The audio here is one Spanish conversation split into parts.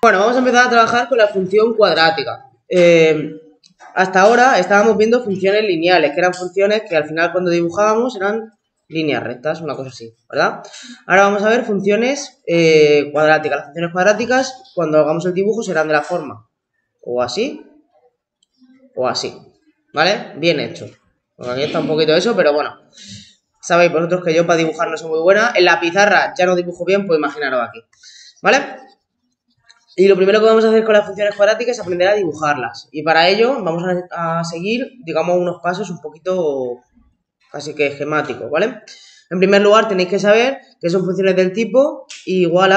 Bueno, vamos a empezar a trabajar con la función cuadrática. Hasta ahora estábamos viendo funciones lineales, que eran funciones que al final cuando dibujábamos eran líneas rectas, una cosa así, ¿verdad? Ahora vamos a ver funciones cuadráticas. Las funciones cuadráticas, cuando hagamos el dibujo, serán de la forma o así, ¿vale? Bien hecho. Bueno, aquí está un poquito eso, pero bueno. Sabéis vosotros que yo para dibujar no soy muy buena. En la pizarra ya no dibujo bien, pues imaginaros aquí, ¿vale? Y lo primero que vamos a hacer con las funciones cuadráticas es aprender a dibujarlas. Y para ello vamos a seguir, digamos, unos pasos un poquito casi que esquemáticos, ¿vale? En primer lugar tenéis que saber que son funciones del tipo igual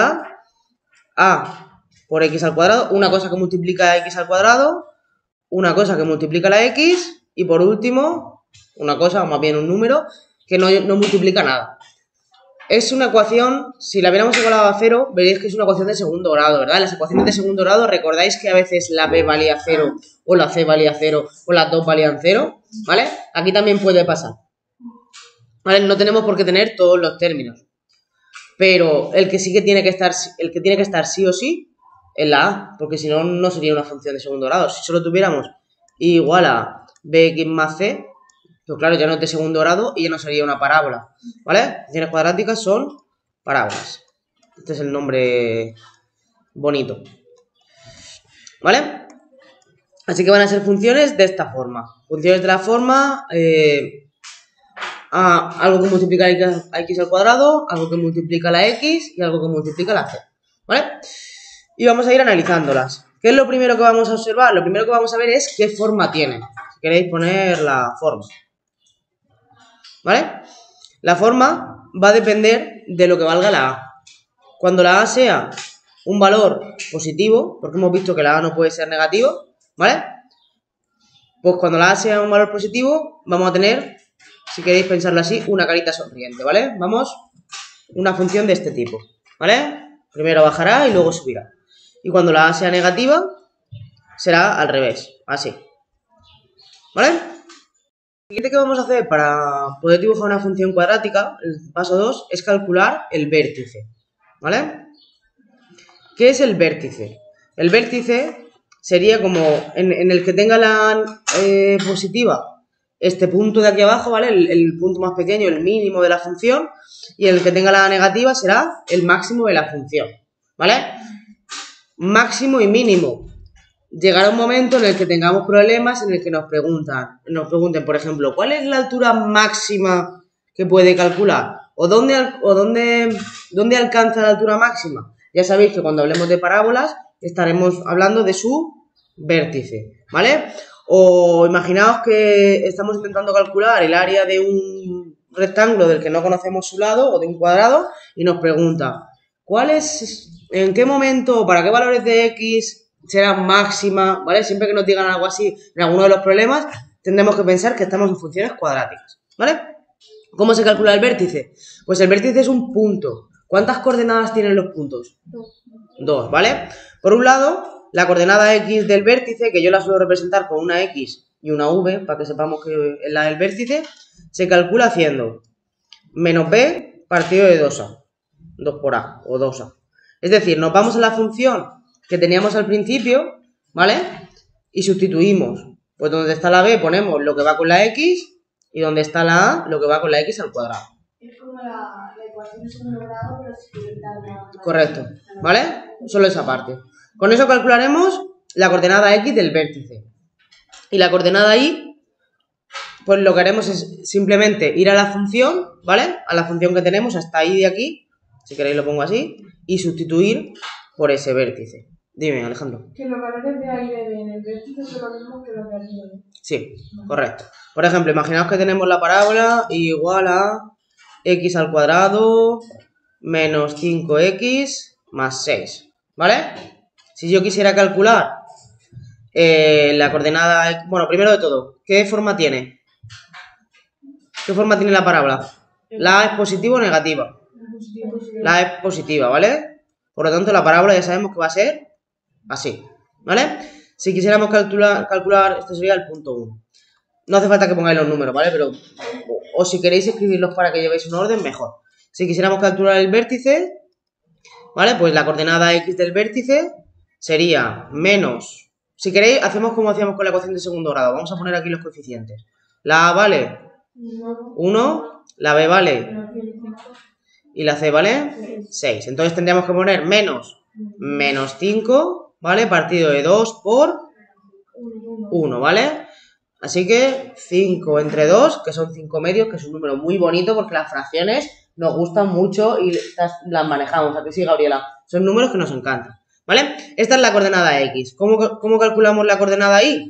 a por x al cuadrado, una cosa que multiplica a x al cuadrado, una cosa que multiplica la x y por último, una cosa, o más bien un número, que no multiplica nada. Es una ecuación, si la viéramos igualada a 0, veréis que es una ecuación de segundo grado, ¿verdad? Las ecuaciones de segundo grado, recordáis que a veces la b valía 0, o la c valía 0, o las dos valían 0, ¿vale? Aquí también puede pasar, ¿vale? No tenemos por qué tener todos los términos, pero el que sí que tiene que estar, sí o sí, es la a, porque si no, no sería una función de segundo grado. Si solo tuviéramos igual a bx más c, pues claro, ya no es de segundo grado y ya no sería una parábola, ¿vale? Funciones cuadráticas son parábolas. Este es el nombre bonito, ¿vale? Así que van a ser funciones de esta forma. Funciones de la forma algo que multiplica a x al cuadrado, algo que multiplica la x y algo que multiplica la c, ¿vale? Y vamos a ir analizándolas. ¿Qué es lo primero que vamos a observar? Lo primero que vamos a ver es qué forma tiene. Si queréis poner la forma, ¿vale? La forma va a depender de lo que valga la a. Cuando la a sea un valor positivo, porque hemos visto que la a no puede ser negativo, ¿vale? Pues cuando la a sea un valor positivo, vamos a tener, si queréis pensarlo así, una carita sonriente, ¿vale? Vamos, una función de este tipo, ¿vale? Primero bajará y luego subirá. Y cuando la a sea negativa, será al revés, así, ¿vale? Lo siguiente que vamos a hacer para poder dibujar una función cuadrática, el paso 2, es calcular el vértice, ¿vale? ¿Qué es el vértice? El vértice sería como en el que tenga la positiva este punto de aquí abajo, ¿vale? El punto más pequeño, el mínimo de la función, y el que tenga la negativa será el máximo de la función, ¿vale? Máximo y mínimo. Llegará un momento en el que tengamos problemas en el que nos pregunten, por ejemplo, ¿cuál es la altura máxima que puede calcular? ¿O dónde alcanza la altura máxima? Ya sabéis que cuando hablemos de parábolas estaremos hablando de su vértice, ¿vale? O imaginaos que estamos intentando calcular el área de un rectángulo del que no conocemos su lado o de un cuadrado y nos pregunta, ¿en qué momento, para qué valores de x será máxima, ¿vale? Siempre que nos digan algo así en alguno de los problemas, tendremos que pensar que estamos en funciones cuadráticas, ¿vale? ¿Cómo se calcula el vértice? Pues el vértice es un punto. ¿Cuántas coordenadas tienen los puntos? Dos, ¿vale? Por un lado, la coordenada x del vértice, que yo la suelo representar con una x y una v, para que sepamos que es la del vértice, se calcula haciendo menos b partido de 2a, 2 por a o 2a. Es decir, nos vamos a la función que teníamos al principio, ¿vale? Y sustituimos. Pues donde está la b ponemos lo que va con la x y donde está la a lo que va con la x al cuadrado. Es como la ecuación de segundo grado, pero sin la... Correcto, ¿vale? Solo esa parte. Con eso calcularemos la coordenada x del vértice. Y la coordenada y, pues lo que haremos es simplemente ir a la función, ¿vale? A la función que tenemos hasta y de aquí, si queréis lo pongo así, y sustituir por ese vértice. Dime, Alejandro. Que los valores de A y de B en el vértice son los mismos que los de aquí, ¿no? Sí, correcto. Por ejemplo, imaginaos que tenemos la parábola igual a x al cuadrado menos 5x más 6, ¿vale? Si yo quisiera calcular la coordenada... Bueno, primero de todo, ¿qué forma tiene? ¿Qué forma tiene la parábola? ¿La a es positiva o negativa? La a es positiva, ¿vale? Por lo tanto, la parábola ya sabemos que va a ser así, ¿vale? Si quisiéramos calcular, este sería el punto 1. No hace falta que pongáis los números, ¿vale? Pero, o si queréis escribirlos para que llevéis un orden, mejor. Si quisiéramos calcular el vértice, ¿vale? Pues la coordenada x del vértice sería menos... Si queréis, hacemos como hacíamos con la ecuación de segundo grado. Vamos a poner aquí los coeficientes. La A vale 1, la B vale y la C vale 6. Entonces tendríamos que poner menos 5, ¿vale? Partido de 2 por 1, ¿vale? Así que 5 entre 2, que son 5 medios, que es un número muy bonito porque las fracciones nos gustan mucho y las manejamos. ¿A que sí, Gabriela? Son números que nos encantan, ¿vale? Esta es la coordenada X. ¿Cómo calculamos la coordenada Y?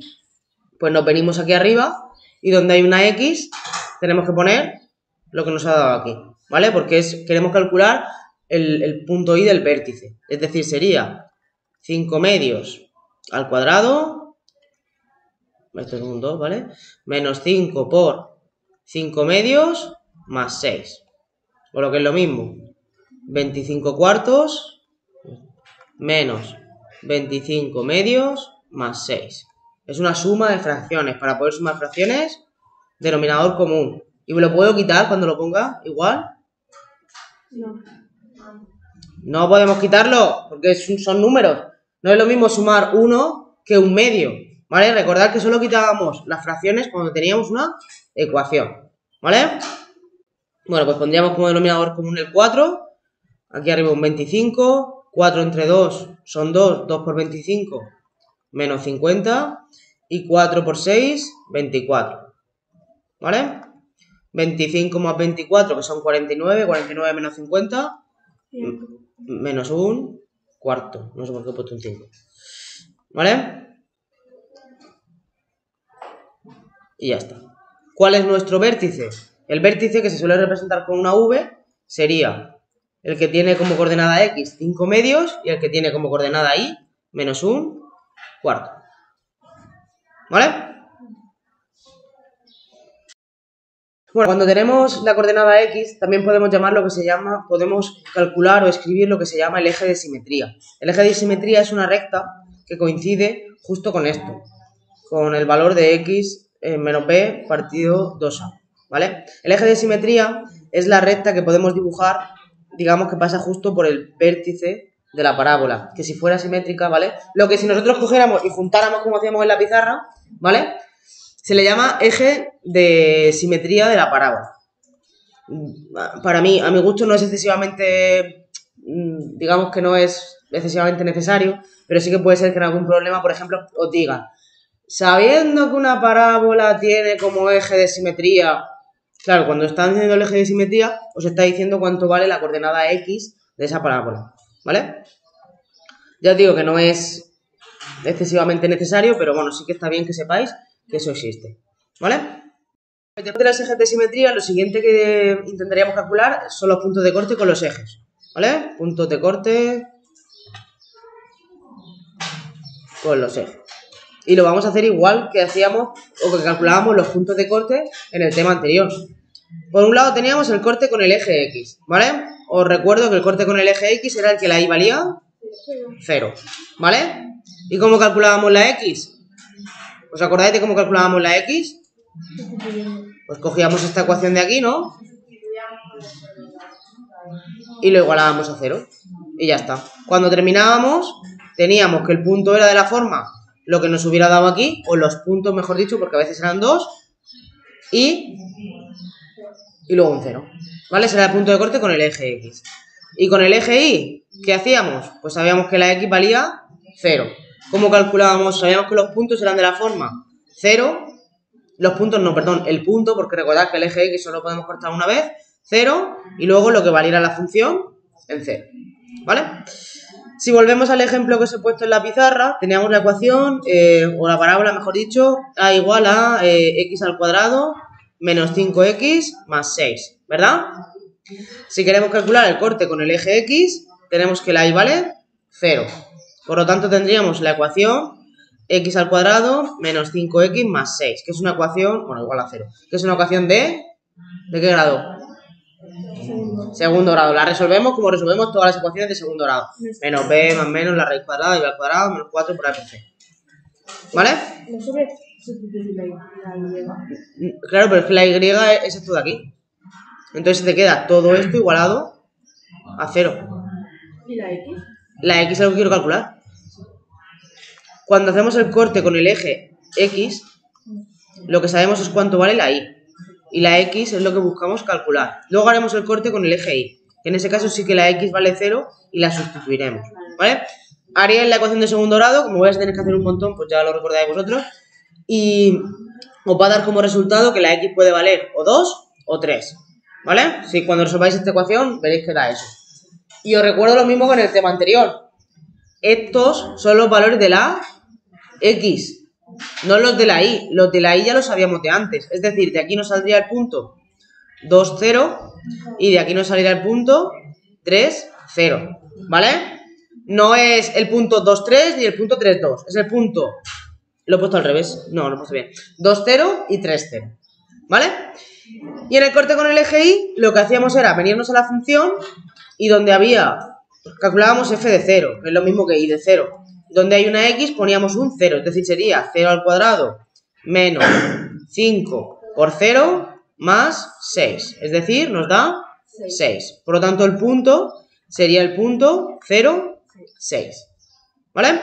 Pues nos venimos aquí arriba y donde hay una X tenemos que poner lo que nos ha dado aquí, ¿vale? Porque queremos calcular el punto Y del vértice. Es decir, sería 5 medios al cuadrado... Esto es un 2, ¿vale? Menos 5 por 5 medios más 6. O lo que es lo mismo. 25 cuartos menos 25 medios más 6. Es una suma de fracciones. Para poder sumar fracciones, denominador común. ¿Y me lo puedo quitar cuando lo ponga igual? No podemos quitarlo porque son números. No es lo mismo sumar 1 que un medio. ¿Vale? Recordad que solo quitábamos las fracciones cuando teníamos una ecuación, ¿vale? Bueno, pues pondríamos como denominador común el 4, aquí arriba un 25, 4 entre 2 son 2, 2 por 25, menos 50, y 4 por 6, 24, ¿vale? 25 más 24, que son 49, 49 menos 50, menos un cuarto, no sé por qué he puesto un 5, ¿vale? Y ya está. ¿Cuál es nuestro vértice? El vértice, que se suele representar con una V, sería el que tiene como coordenada X 5 medios y el que tiene como coordenada Y menos un cuarto. ¿Vale? Bueno, cuando tenemos la coordenada X, también podemos podemos calcular o escribir lo que se llama el eje de simetría. El eje de simetría es una recta que coincide justo con esto, con el valor de X menos B partido 2A, ¿vale? El eje de simetría es la recta que podemos dibujar, digamos que pasa justo por el vértice de la parábola, que si fuera simétrica, ¿vale? Lo que si nosotros cogiéramos y juntáramos como hacíamos en la pizarra, ¿vale? Se le llama eje de simetría de la parábola. Para mí, a mi gusto, no es excesivamente, digamos que no es excesivamente necesario, pero sí que puede ser que en algún problema, por ejemplo, os digan, sabiendo que una parábola tiene como eje de simetría, claro, cuando están haciendo el eje de simetría, os está diciendo cuánto vale la coordenada X de esa parábola, ¿vale? Ya os digo que no es excesivamente necesario, pero bueno, sí que está bien que sepáis que eso existe, ¿vale? Después de los ejes de simetría, lo siguiente que intentaríamos calcular son los puntos de corte con los ejes, ¿vale? Puntos de corte con los ejes. Y lo vamos a hacer igual que hacíamos o que calculábamos los puntos de corte en el tema anterior. Por un lado teníamos el corte con el eje X, ¿vale? Os recuerdo que el corte con el eje X era el que la Y valía 0, ¿vale? ¿Y cómo calculábamos la X? ¿Os acordáis de cómo calculábamos la X? Pues cogíamos esta ecuación de aquí, ¿no? Y lo igualábamos a 0. Y ya está. Cuando terminábamos, teníamos que el punto era de la forma lo que nos hubiera dado aquí, o los puntos, mejor dicho, porque a veces eran 2, y luego un 0. ¿Vale? Ese era el punto de corte con el eje X. Y con el eje Y, ¿qué hacíamos? Pues sabíamos que la X valía 0. ¿Cómo calculábamos? Sabíamos que los puntos eran de la forma 0. Los puntos no, perdón, el punto, porque recordad que el eje X solo podemos cortar una vez, 0, y luego lo que valiera la función en 0. ¿Vale? Si volvemos al ejemplo que os he puesto en la pizarra, teníamos la ecuación, o la parábola, mejor dicho, A igual a X al cuadrado menos 5X más 6, ¿verdad? Si queremos calcular el corte con el eje X, tenemos que la Y vale 0. Por lo tanto, tendríamos la ecuación X al cuadrado menos 5X más 6, que es una ecuación, bueno, igual a 0, que es una ecuación ¿de qué grado? Segundo grado. La resolvemos como resolvemos todas las ecuaciones de segundo grado. Menos b más menos la raíz cuadrada y b al cuadrado menos 4 por a por c. ¿Vale? Claro, pero es que la y es esto de aquí. Entonces te queda todo esto igualado a 0. ¿Y la X? La X es lo que quiero calcular. cuando hacemos el corte con el eje X, lo que sabemos es cuánto vale la Y. Y la X es lo que buscamos calcular. Luego haremos el corte con el eje Y, que en ese caso sí que la X vale 0 y la sustituiremos, ¿vale? Haréis la ecuación de segundo grado, como vais a tener que hacer un montón, pues ya lo recordáis vosotros. Y os va a dar como resultado que la X puede valer o 2 o 3, ¿vale? Si cuando resolváis esta ecuación veréis que da eso. Y os recuerdo lo mismo que en el tema anterior. Estos son los valores de la X, no los de la Y. Los de la Y ya los sabíamos de antes. Es decir, de aquí nos saldría el punto 2, 0 y de aquí nos saldría el punto 3, 0, ¿vale? No es el punto 2, 3 ni el punto 3, 2. Es el punto... Lo he puesto al revés. No, lo he puesto bien. 2, 0 y 3, 0, ¿vale? Y en el corte con el eje Y, lo que hacíamos era venirnos a la función y donde había... Calculábamos f de 0, que es lo mismo que y de 0. Donde hay una x poníamos un 0, es decir, sería 0 al cuadrado menos 5 por 0 más 6. Es decir, nos da 6. Por lo tanto, el punto sería el punto 0, 6. ¿Vale?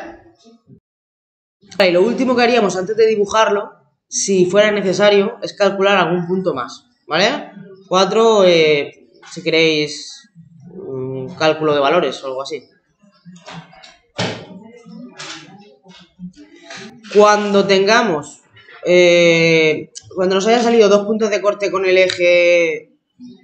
Y lo último que haríamos antes de dibujarlo, si fuera necesario, es calcular algún punto más. ¿Vale? 4, si queréis... cálculo de valores o algo así. Cuando tengamos, cuando nos hayan salido dos puntos de corte con el eje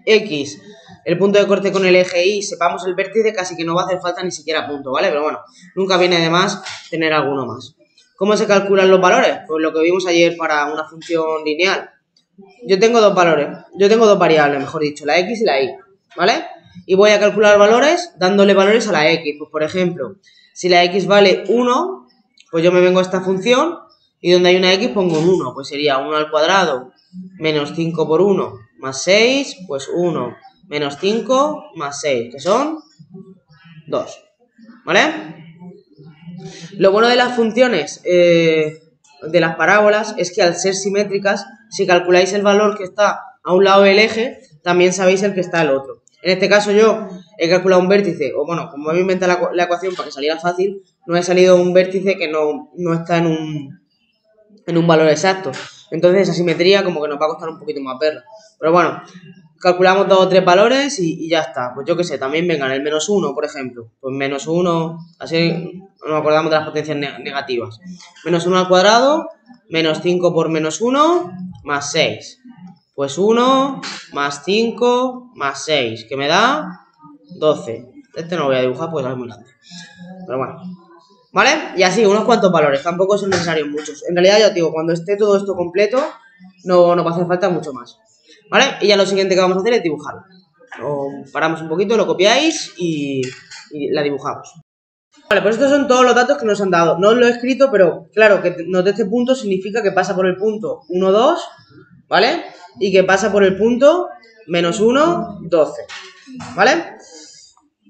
X, el punto de corte con el eje Y, sepamos el vértice, casi que no va a hacer falta ni siquiera punto, ¿vale? Pero bueno, nunca viene de más tener alguno más. ¿Cómo se calculan los valores? Pues lo que vimos ayer para una función lineal. Yo tengo dos valores, dos variables, mejor dicho, la X y la Y, ¿vale? Y voy a calcular valores dándole valores a la X. Pues por ejemplo, si la X vale 1, pues yo me vengo a esta función y donde hay una X pongo un 1. Pues sería 1 al cuadrado menos 5 por 1 más 6, pues 1 menos 5 más 6, que son 2. ¿Vale? Lo bueno de las funciones, de las parábolas, es que al ser simétricas, si calculáis el valor que está a un lado del eje, también sabéis el que está al otro. En este caso yo he calculado un vértice, o bueno, como he inventado la ecuación para que saliera fácil, no he salido un vértice que no está en un valor exacto. Entonces esa simetría como que nos va a costar un poquito más verla. Pero bueno, calculamos 2 o 3 valores y ya está. Pues yo qué sé, también vengan el menos 1, por ejemplo. Pues menos 1, así nos acordamos de las potencias negativas. Menos 1 al cuadrado, menos 5 por menos 1, más 6. Pues 1 más 5 más 6, que me da 12. Este no lo voy a dibujar porque es muy grande. Pero bueno. ¿Vale? Y así, unos cuantos valores. Tampoco son necesarios muchos. En realidad, ya os digo, cuando esté todo esto completo, no va a hacer falta mucho más. ¿Vale? Y ya lo siguiente que vamos a hacer es dibujarlo. Lo paramos un poquito, lo copiáis y la dibujamos. Vale, pues estos son todos los datos que nos han dado. No os lo he escrito, pero claro, que nos dé este punto significa que pasa por el punto 1, 2, ¿vale? Y que pasa por el punto menos 1, 12, ¿vale?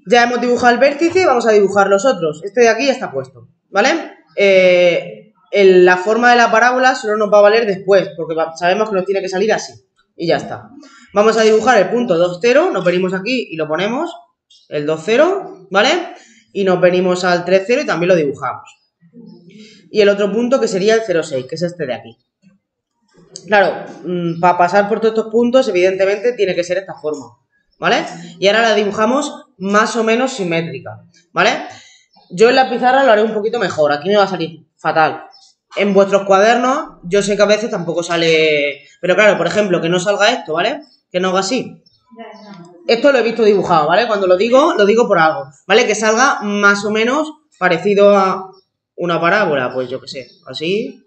Ya hemos dibujado el vértice, vamos a dibujar los otros. Este de aquí ya está puesto, ¿vale? La forma de la parábola solo nos va a valer después, porque sabemos que nos tiene que salir así. Y ya está. Vamos a dibujar el punto 2, 0, nos venimos aquí y lo ponemos, el 2, 0, ¿vale? Y nos venimos al 3, 0 y también lo dibujamos. Y el otro punto que sería el 0, 6, que es este de aquí. Claro, para pasar por todos estos puntos, evidentemente, tiene que ser esta forma, ¿vale? Y ahora la dibujamos más o menos simétrica, ¿vale? Yo en la pizarra lo haré un poquito mejor, aquí me va a salir fatal. En vuestros cuadernos, yo sé que a veces tampoco sale... Pero claro, por ejemplo, que no salga esto, ¿vale? Que no haga así. Esto lo he visto dibujado, ¿vale? Cuando lo digo por algo, ¿vale? Que salga más o menos parecido a una parábola, pues yo qué sé, así...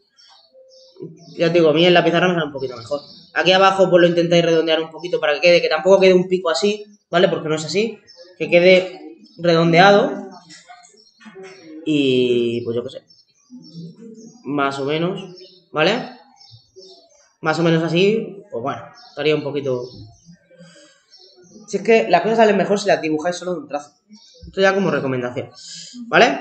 Ya os digo, a mí en la pizarra me sale un poquito mejor. Aquí abajo pues lo intentáis redondear un poquito para que quede, que tampoco quede un pico así, ¿vale? Porque no es así, que quede redondeado. Y pues yo qué sé, más o menos, ¿vale? Más o menos así, pues bueno, estaría un poquito... Si es que las cosas salen mejor si las dibujáis solo de un trazo. Esto ya como recomendación, ¿vale?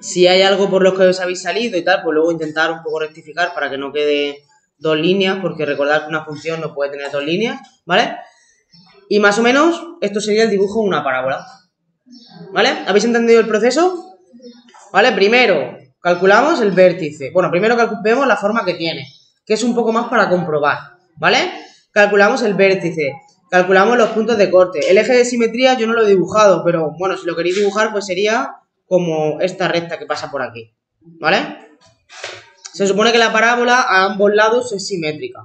Si hay algo por lo que os habéis salido y tal, pues luego intentar un poco rectificar para que no quede dos líneas, porque recordad que una función no puede tener dos líneas, ¿vale? Y más o menos esto sería el dibujo de una parábola, ¿vale? ¿Habéis entendido el proceso? ¿Vale? Primero, calculamos el vértice. Bueno, primero vemos la forma que tiene, que es un poco más para comprobar, ¿vale? Calculamos el vértice, calculamos los puntos de corte. El eje de simetría yo no lo he dibujado, pero bueno, si lo queréis dibujar, pues sería como esta recta que pasa por aquí, ¿vale? Se supone que la parábola a ambos lados es simétrica.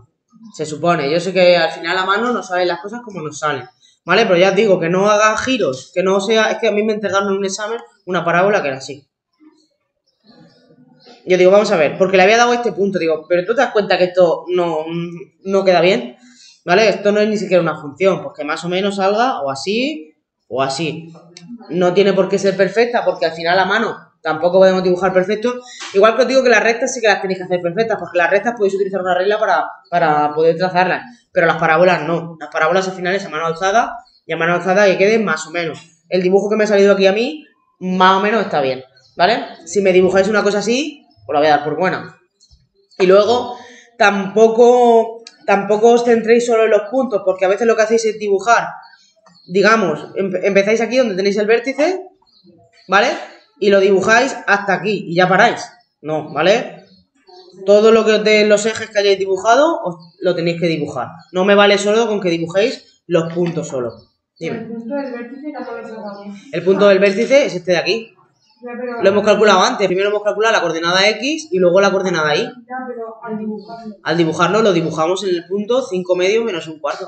Se supone. Yo sé que al final a mano no salen las cosas como nos salen, ¿vale? Pero ya os digo, que no haga giros, que no sea... Es que a mí me entregaron en un examen una parábola que era así. Yo digo, vamos a ver, porque le había dado este punto, digo, pero tú te das cuenta que esto no queda bien, ¿vale? Esto no es ni siquiera una función, pues que más o menos salga o así o así. No tiene por qué ser perfecta, porque al final a mano tampoco podemos dibujar perfecto. Igual que os digo que las rectas sí que las tenéis que hacer perfectas, porque las rectas podéis utilizar una regla para poder trazarlas, pero las parábolas no. Las parábolas al final es a mano alzada y a mano alzada que quede más o menos. El dibujo que me ha salido aquí a mí, más o menos está bien, ¿vale? Si me dibujáis una cosa así, os la voy a dar por buena. Y luego, tampoco os centréis solo en los puntos, porque a veces lo que hacéis es dibujar, digamos, empezáis aquí donde tenéis el vértice, ¿vale? Y lo dibujáis hasta aquí y ya paráis. No, ¿vale? Todo lo que os den los ejes que hayáis dibujado, lo tenéis que dibujar. No me vale solo con que dibujéis los puntos solo. Dime. El punto del vértice tampoco lo sacamos. El punto del vértice es este de aquí. Ya, pero... Lo hemos calculado antes. Primero hemos calculado la coordenada X y luego la coordenada Y. Ya, pero al dibujarlo. Al dibujarlo lo dibujamos en el punto 5 medios menos un cuarto.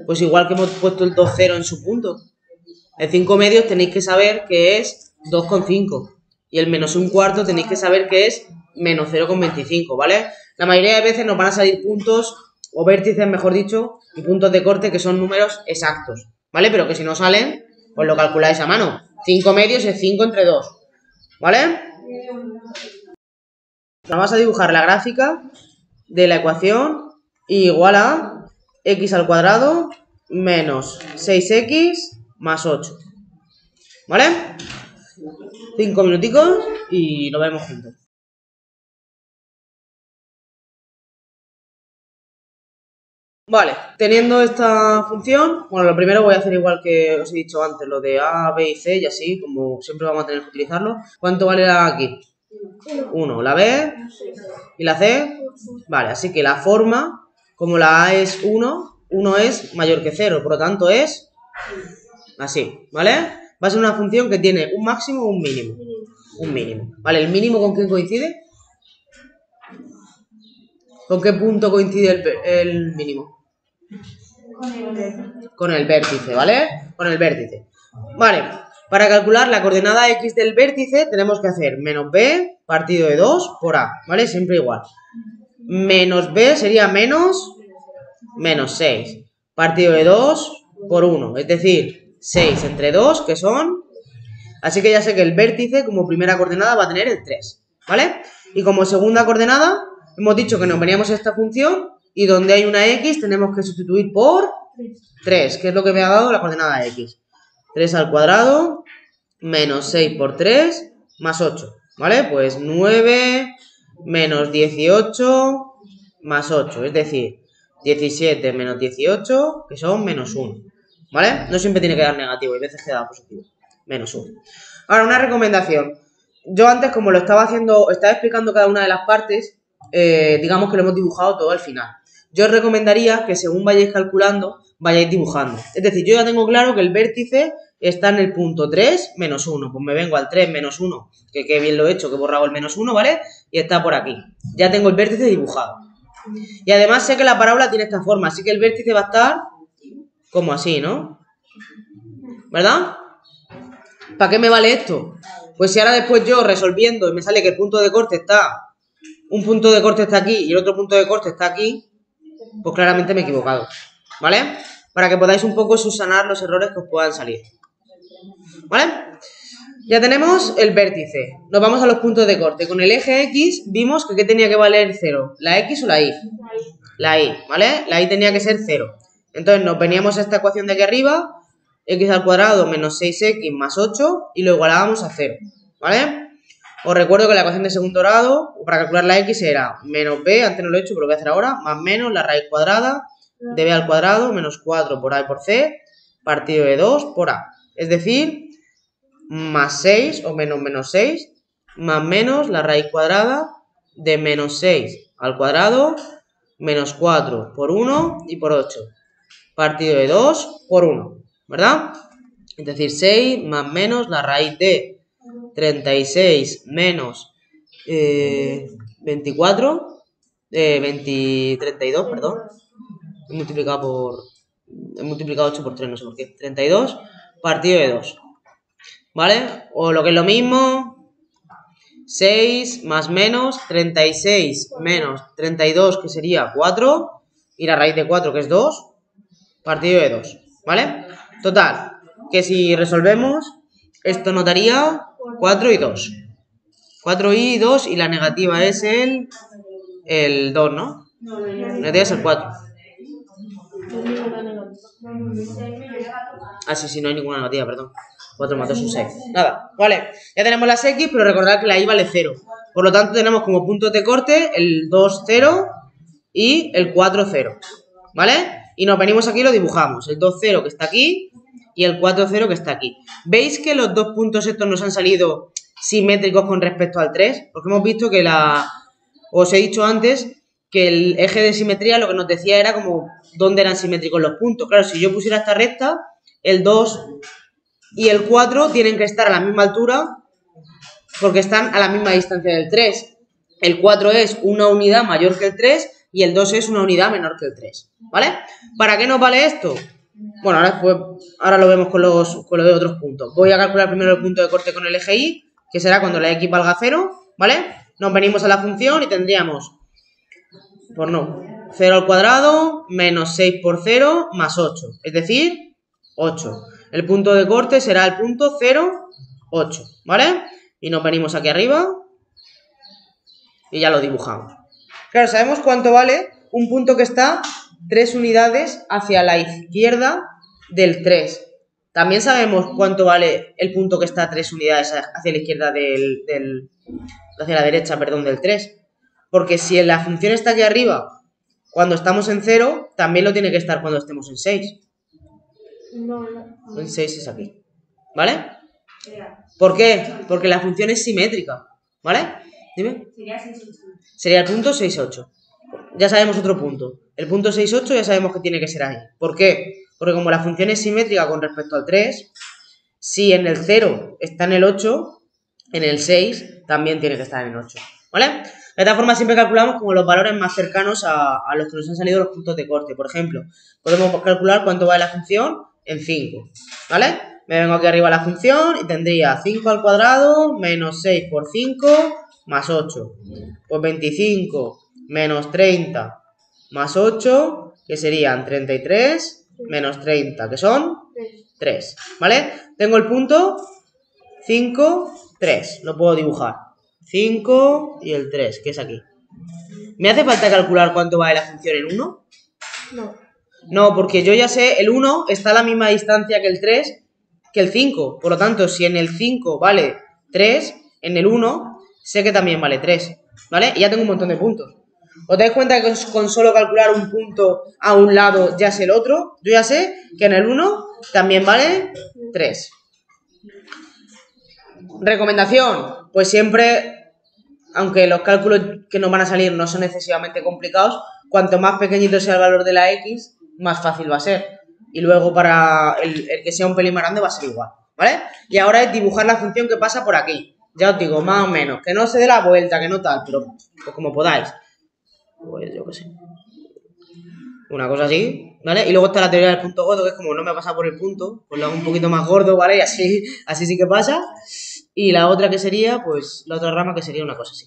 Pues igual que hemos puesto el 2,0 en su punto. El 5 medios tenéis que saber que es 2,5. Y el menos un cuarto tenéis que saber que es menos 0,25, ¿vale? La mayoría de veces nos van a salir puntos, o vértices mejor dicho, y puntos de corte que son números exactos, ¿vale? Pero que si no salen, pues lo calculáis a mano. 5 medios es 5 entre 2, ¿vale? Vamos a dibujar la gráfica de la ecuación igual a x al cuadrado menos 6x más 8, ¿vale? 5 minuticos y lo vemos juntos. Vale, teniendo esta función, bueno, lo primero voy a hacer igual que os he dicho antes, lo de A, B y C y así, como siempre vamos a tener que utilizarlo. ¿Cuánto vale la A aquí? 1. ¿La B? ¿Y la C? Vale, así que la forma, como la A es 1, 1 es mayor que 0, por lo tanto es así, ¿vale? Va a ser una función que tiene un máximo o un mínimo. Un mínimo. ¿Vale? ¿El mínimo con quién coincide? ¿Con qué punto coincide el mínimo? Con el vértice, ¿vale? Con el vértice. Vale, para calcular la coordenada X del vértice tenemos que hacer menos B partido de 2 por A, ¿vale? Siempre igual. Menos B sería menos 6 partido de 2 por 1, es decir, 6 entre 2, que son... Así que ya sé que el vértice como primera coordenada va a tener el 3, ¿vale? Y como segunda coordenada hemos dicho que nos veníamos a esta función y donde hay una X tenemos que sustituir por 3, que es lo que me ha dado la coordenada X. 3 al cuadrado menos 6 por 3 más 8, ¿vale? Pues 9 menos 18 más 8, es decir, 17 menos 18, que son menos 1, ¿vale? No siempre tiene que dar negativo, hay veces que da positivo. Menos 1. Ahora, una recomendación. Yo antes, como lo estaba haciendo, estaba explicando cada una de las partes, digamos que lo hemos dibujado todo al final. Yo os recomendaría que según vayáis calculando, vayáis dibujando. Es decir, yo ya tengo claro que el vértice está en el punto 3 menos 1. Pues me vengo al 3 menos 1, que bien lo he hecho, que he borrado el menos 1, ¿vale? Y está por aquí. Ya tengo el vértice dibujado. Y además sé que la parábola tiene esta forma, así que el vértice va a estar como así, ¿no? ¿Verdad? ¿Para qué me vale esto? Pues si ahora después yo resolviendo y me sale que el punto de corte está... Un punto de corte está aquí y el otro punto de corte está aquí, pues claramente me he equivocado, ¿vale? Para que podáis un poco subsanar los errores que os puedan salir, ¿vale? Ya tenemos el vértice. Nos vamos a los puntos de corte. Con el eje X vimos que ¿qué tenía que valer 0? ¿La X o la Y? La Y, ¿vale? La Y tenía que ser 0. Entonces nos veníamos a esta ecuación de aquí arriba... X al cuadrado menos 6x más 8 y lo igualábamos a 0, ¿vale? Os recuerdo que la ecuación de segundo grado, para calcular la X era menos B, antes no lo he hecho, pero lo voy a hacer ahora, más menos la raíz cuadrada de B al cuadrado menos 4 por A y por C, partido de 2 por A. Es decir, más 6 o menos 6 más menos la raíz cuadrada de menos 6 al cuadrado menos 4 por 1 y por 8. Partido de 2 por 1, ¿verdad? Es decir, 6 más menos la raíz de 36 menos 24, 32, perdón. He multiplicado 8 por 3, no sé por qué. 32 partido de 2. ¿Vale? O lo que es lo mismo, 6 más menos 36 menos 32, que sería 4, y la raíz de 4, que es 2, partido de 2. ¿Vale? Total, que si resolvemos, esto nos daría 4 y 2. 4 y 2, y la negativa es el 2, ¿no? La negativa es el 4. Ah, sí, no hay ninguna negativa, perdón. 4 más 2 son 6. Nada, vale. Ya tenemos las X, pero recordad que la Y vale 0. Por lo tanto, tenemos como puntos de corte el 2, 0 y el 4, 0. ¿Vale? Y nos venimos aquí y lo dibujamos. El 2, 0 que está aquí y el 4, 0 que está aquí. ¿Veis que los dos puntos estos nos han salido simétricos con respecto al 3? Porque hemos visto que os he dicho antes que el eje de simetría lo que nos decía era como dónde eran simétricos los puntos. Claro, si yo pusiera esta recta, el 2 y el 4 tienen que estar a la misma altura porque están a la misma distancia del 3. El 4 es una unidad mayor que el 3 y el 2 es una unidad menor que el 3. ¿Vale? ¿Para qué nos vale esto? Bueno, ahora lo vemos con lo de otros puntos. Voy a calcular primero el punto de corte con el eje Y, que será cuando la X valga 0, ¿vale? Nos venimos a la función y tendríamos, 0 al cuadrado menos 6 por 0 más 8, es decir, 8. El punto de corte será el punto 0, 8, ¿vale? Y nos venimos aquí arriba y ya lo dibujamos. Claro, sabemos cuánto vale un punto que está 3 unidades hacia la izquierda del 3. También sabemos cuánto vale el punto que está 3 unidades hacia la izquierda hacia la derecha, perdón, del 3. Porque si la función está aquí arriba cuando estamos en 0, también lo tiene que estar cuando estemos en 6. No. El 6 es aquí. ¿Vale? ¿Por qué? Porque la función es simétrica. ¿Vale? Dime. Sería el punto 6, 8. Ya sabemos otro punto. El punto 6, 8 ya sabemos que tiene que ser ahí. ¿Por qué? Porque como la función es simétrica con respecto al 3, si en el 0 está en el 8, en el 6 también tiene que estar en el 8. ¿Vale? De esta forma siempre calculamos como los valores más cercanos a los que nos han salido los puntos de corte. Por ejemplo, podemos calcular cuánto vale la función en 5. ¿Vale? Me vengo aquí arriba a la función y tendría 5 al cuadrado menos 6 por 5 más 8. Pues 25 menos 30 más 8, que serían 33 menos 30, que son 3. ¿Vale? Tengo el punto 5, 3. Lo puedo dibujar. 5 y el 3, que es aquí. ¿Me hace falta calcular cuánto vale la función en 1? No, porque yo ya sé, el 1 está a la misma distancia que el 3, que el 5. Por lo tanto, si en el 5 vale 3, en el 1 sé que también vale 3. ¿Vale? Y ya tengo un montón de puntos. ¿Os dais cuenta que con solo calcular un punto a un lado ya sé el otro? Yo ya sé que en el 1 también vale 3. Recomendación, pues siempre, aunque los cálculos que nos van a salir no son excesivamente complicados, cuanto más pequeñito sea el valor de la X, más fácil va a ser. Y luego para el que sea un pelín más grande va a ser igual, ¿vale? Y ahora es dibujar la función que pasa por aquí. Ya os digo, más o menos, que no se dé la vuelta, que no tal, pero pues como podáis. Pues yo qué sé. Una cosa así, ¿vale? Y luego está la teoría del punto gordo, que es como no me ha pasado por el punto, pues lo hago un poquito más gordo, ¿vale? Y así sí que pasa. Y la otra que sería, pues, la otra rama que sería una cosa así.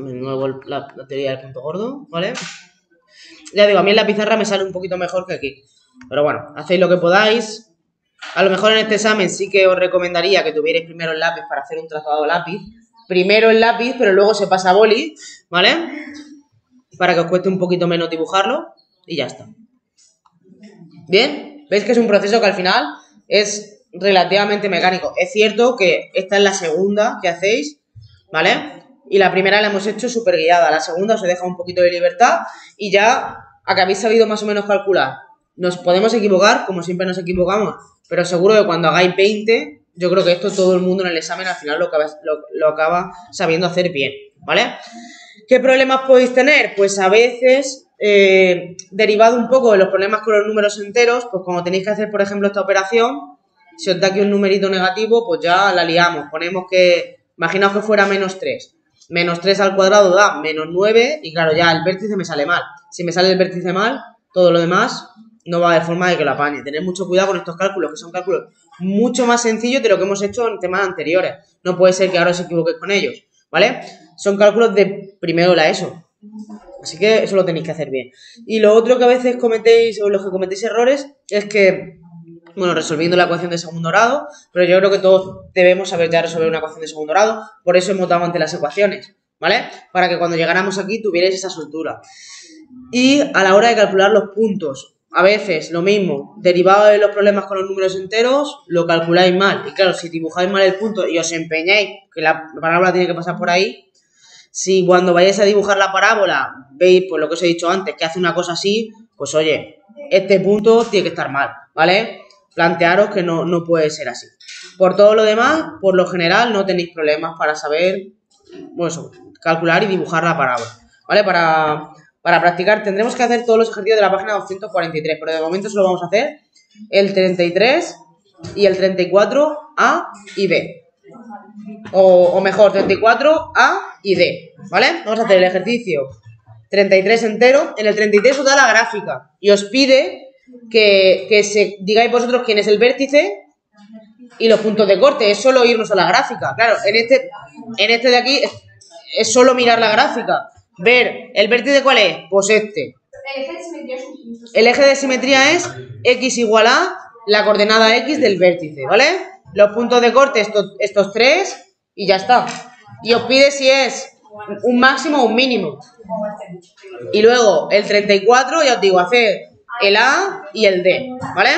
De nuevo la teoría del punto gordo, ¿vale? Ya digo, a mí en la pizarra me sale un poquito mejor que aquí. Pero bueno, hacéis lo que podáis. A lo mejor en este examen sí que os recomendaría que tuvierais primero el lápiz para hacer un trazado lápiz. Primero el lápiz, pero luego se pasa a boli, ¿vale? Para que os cueste un poquito menos dibujarlo. Y ya está. ¿Bien? ¿Veis que es un proceso que al final es relativamente mecánico? Es cierto que esta es la segunda que hacéis, ¿vale? Y la primera la hemos hecho súper guiada. La segunda os deja un poquito de libertad y ya a que habéis sabido más o menos calcular. Nos podemos equivocar, como siempre nos equivocamos, pero seguro que cuando hagáis 20 yo creo que esto todo el mundo en el examen al final lo acaba sabiendo hacer bien, ¿vale? ¿Qué problemas podéis tener? Pues a veces, derivado un poco de los problemas con los números enteros, pues cuando tenéis que hacer, por ejemplo, esta operación, si os da aquí un numerito negativo, pues ya la liamos. Ponemos que, imaginaos que fuera -3. -3 al cuadrado da -9 y claro, ya el vértice me sale mal. Si me sale el vértice mal, todo lo demás no va a haber forma de que lo apañe. Tened mucho cuidado con estos cálculos, que son cálculos mucho más sencillos de lo que hemos hecho en temas anteriores. No puede ser que ahora os equivoquéis con ellos, ¿vale? Son cálculos de primero de la ESO. Así que eso lo tenéis que hacer bien. Y lo otro que a veces cometéis, o los que cometéis errores, es que, bueno, resolviendo la ecuación de segundo grado, pero yo creo que todos debemos saber ya resolver una ecuación de segundo grado, por eso hemos dado ante las ecuaciones, ¿vale? Para que cuando llegáramos aquí tuvierais esa soltura. Y a la hora de calcular los puntos, a veces lo mismo, derivado de los problemas con los números enteros, lo calculáis mal. Y claro, si dibujáis mal el punto y os empeñáis que la parábola tiene que pasar por ahí, si cuando vayáis a dibujar la parábola veis, pues lo que os he dicho antes, que hace una cosa así, pues oye, este punto tiene que estar mal, ¿vale? Plantearos que no puede ser así. Por todo lo demás, por lo general, no tenéis problemas para saber, bueno, eso, calcular y dibujar la parábola, ¿vale? Para practicar tendremos que hacer todos los ejercicios de la página 243, pero de momento solo vamos a hacer el 33 y el 34A y B. O mejor, 34A y D, ¿vale? Vamos a hacer el ejercicio 33 entero. En el 33 os da la gráfica y os pide que se digáis vosotros quién es el vértice y los puntos de corte. Es solo irnos a la gráfica. Claro, en este de aquí es solo mirar la gráfica. Ver, ¿el vértice cuál es? Pues este. El eje de simetría es un punto. El eje de simetría es x igual a la coordenada x del vértice, ¿vale? Los puntos de corte, estos tres, y ya está. Y os pide si es un máximo o un mínimo. Y luego, el 34, ya os digo, hacer el A y el D, ¿vale?